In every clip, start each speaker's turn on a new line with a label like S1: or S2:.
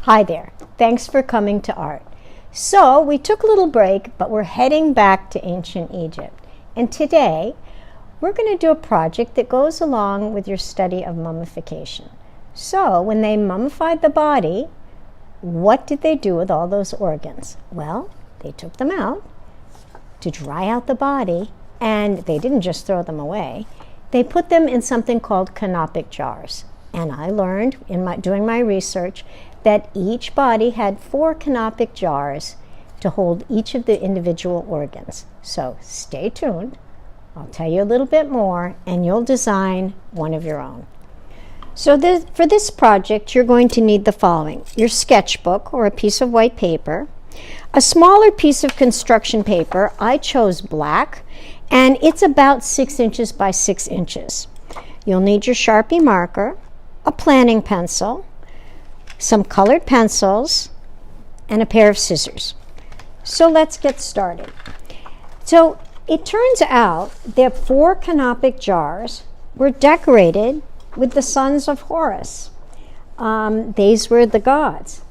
S1: Hi there. Thanks for coming to art. So we took a little break, but we're heading back to ancient Egypt. And today we're going to do a project that goes along with your study of mummification. So when they mummified the body, what did they do with all those organs? Well, they took them out to dry out the body, and they didn't just throw them away. They put them in something called canopic jars. And I learned in doing my research that each body had 4 canopic jars to hold each of the individual organs. So stay tuned. I'll tell you a little bit more, and you'll design one of your own. So for this project, you're going to need the following: your sketchbook or a piece of white paper, a smaller piece of construction paper. I chose black, and it's about 6 inches by 6 inches. You'll need your Sharpie marker, a planning pencil, some colored pencils, and a pair of scissors. So let's get started. So it turns out that 4 canopic jars were decorated with the sons of Horus. These were the gods.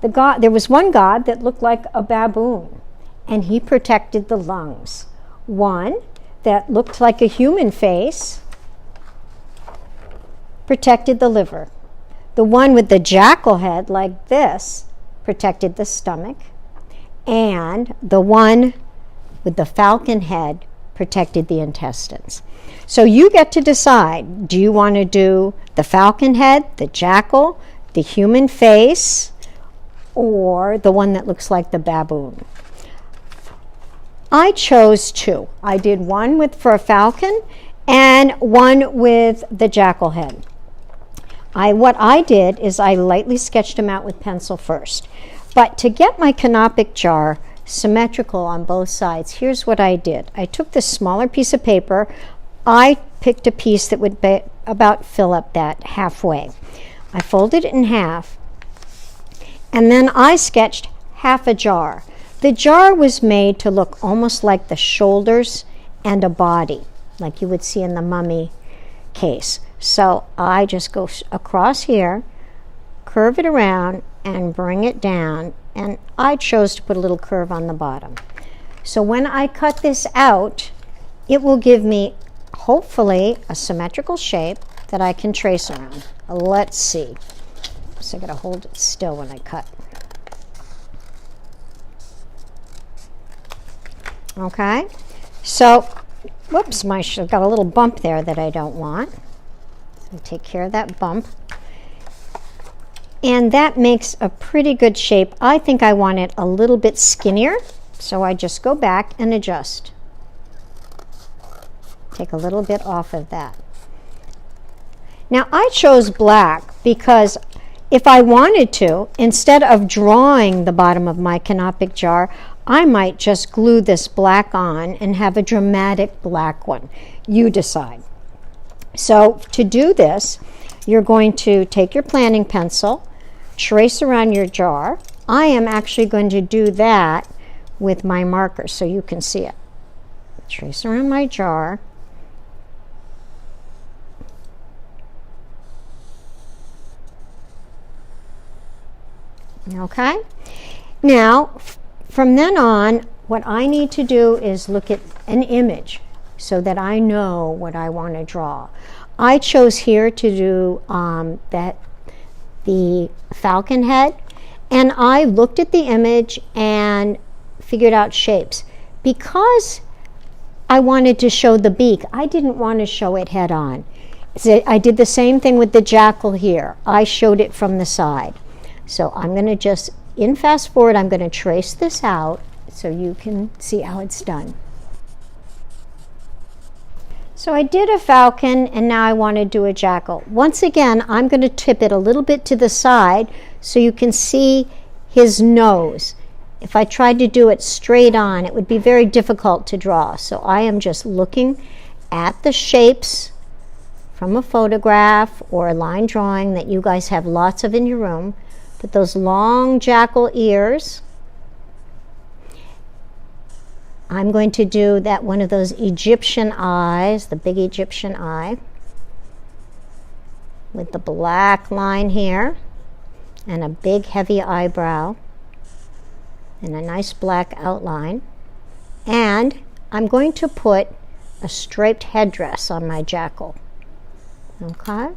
S1: There was one god that looked like a baboon, and he protected the lungs. One that looked like a human face protected the liver. The one with the jackal head like this protected the stomach, and the one with the falcon head protected the intestines. So you get to decide, do you want to do the falcon head, the jackal, the human face, or the one that looks like the baboon? I chose 2. I did one for a falcon and one with the jackal head. What I did is I lightly sketched them out with pencil first. But to get my canopic jar symmetrical on both sides, here's what I did. I took this smaller piece of paper. I picked a piece that would about fill up that halfway. I folded it in half, and then I sketched half a jar. The jar was made to look almost like the shoulders and a body, like you would see in the mummy case. So I just go across here, curve it around, and bring it down. And I chose to put a little curve on the bottom. So when I cut this out, it will give me, hopefully, a symmetrical shape that I can trace around. Let's see. So I gotta hold it still when I cut. Okay, so, whoops, I've got a little bump there that I don't want. So take care of that bump. And that makes a pretty good shape. I think I want it a little bit skinnier, so I just go back and adjust. Take a little bit off of that. Now I chose black because if I wanted to, instead of drawing the bottom of my canopic jar, I might just glue this black on and have a dramatic black one. You decide. So to do this, you're going to take your planning pencil, trace around your jar. I am actually going to do that with my marker so you can see it. Trace around my jar. Okay? Now, from then on, what I need to do is look at an image so that I know what I want to draw. I chose here to do the falcon head, and I looked at the image and figured out shapes. Because I wanted to show the beak, I didn't want to show it head on. So I did the same thing with the jackal here. I showed it from the side. So I'm going to just, in fast forward, I'm going to trace this out so you can see how it's done. So I did a falcon, and now I want to do a jackal. Once again, I'm going to tip it a little bit to the side so you can see his nose. If I tried to do it straight on, it would be very difficult to draw. So I am just looking at the shapes from a photograph or a line drawing that you guys have lots of in your room. Put those long jackal ears. I'm going to do that one of those Egyptian eyes, the big Egyptian eye, with the black line here. and a big heavy eyebrow and a nice black outline. And I'm going to put a striped headdress on my jackal. Okay?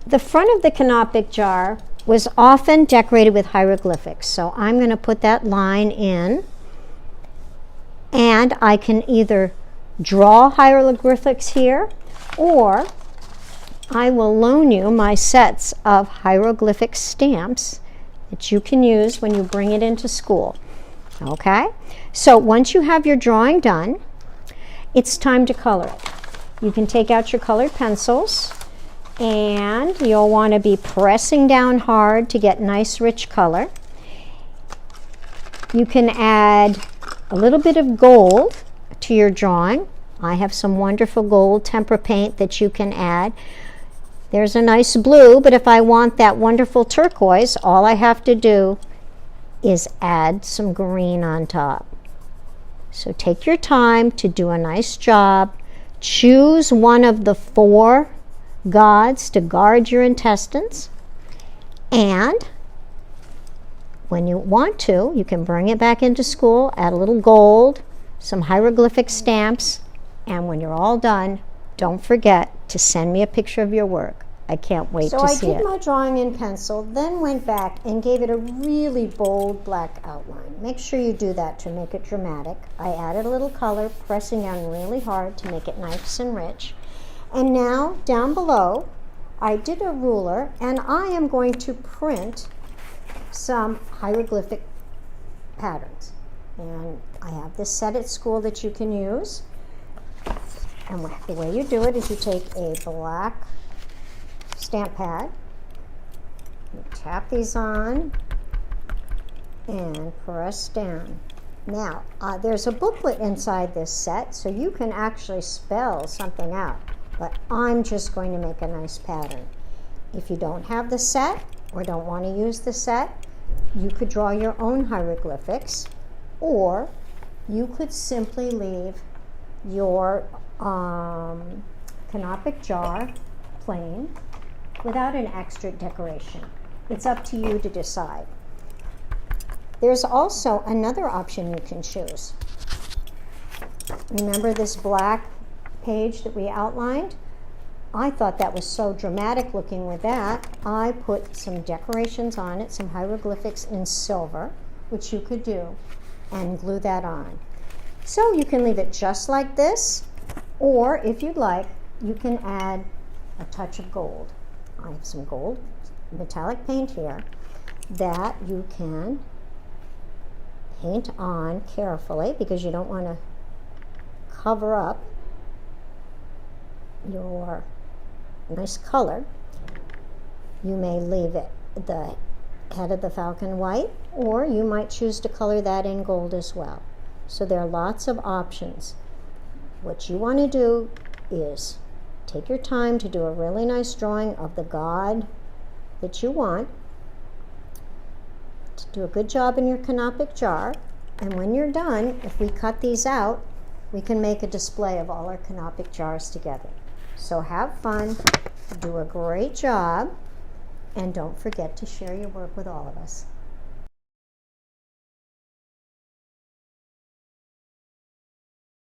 S1: The front of the canopic jar was often decorated with hieroglyphics, so I'm going to put that line in, and I can either draw hieroglyphics here, or I will loan you my sets of hieroglyphic stamps that you can use when you bring it into school. Okay? So once you have your drawing done, it's time to color it. You can take out your colored pencils, and you'll want to be pressing down hard to get nice rich color. You can add a little bit of gold to your drawing. I have some wonderful gold tempera paint that you can add. There's a nice blue, but if I want that wonderful turquoise, all I have to do is add some green on top. So take your time to do a nice job. Choose one of the 4 gods to guard your intestines, and when you want to, you can bring it back into school, add a little gold, some hieroglyphic stamps, and when you're all done, don't forget to send me a picture of your work. I can't wait to see it. So I did my drawing in pencil, then went back and gave it a really bold black outline. Make sure you do that to make it dramatic. I added a little color, pressing down really hard to make it nice and rich. And now, down below, I did a ruler, and I am going to print some hieroglyphic patterns. And I have this set at school that you can use. And the way you do it is you take a black stamp pad, you tap these on, and press down. Now, there's a booklet inside this set, so you can actually spell something out. But I'm just going to make a nice pattern. If you don't have the set or don't want to use the set, you could draw your own hieroglyphics, or you could simply leave your canopic jar plain without an extra decoration. It's up to you to decide. There's also another option you can choose. Remember this black page that we outlined? I thought that was so dramatic looking with that. I put some decorations on it, some hieroglyphics in silver, which you could do, and glue that on. So you can leave it just like this, or if you'd like, you can add a touch of gold. I have some gold metallic paint here that you can paint on carefully, because you don't want to cover up your nice color. You may leave it the head of the falcon white, or you might choose to color that in gold as well. So there are lots of options. What you want to do is take your time to do a really nice drawing of the god that you want, to do a good job in your canopic jar, and when you're done, if we cut these out, we can make a display of all our canopic jars together. So have fun, do a great job, and don't forget to share your work with all of us.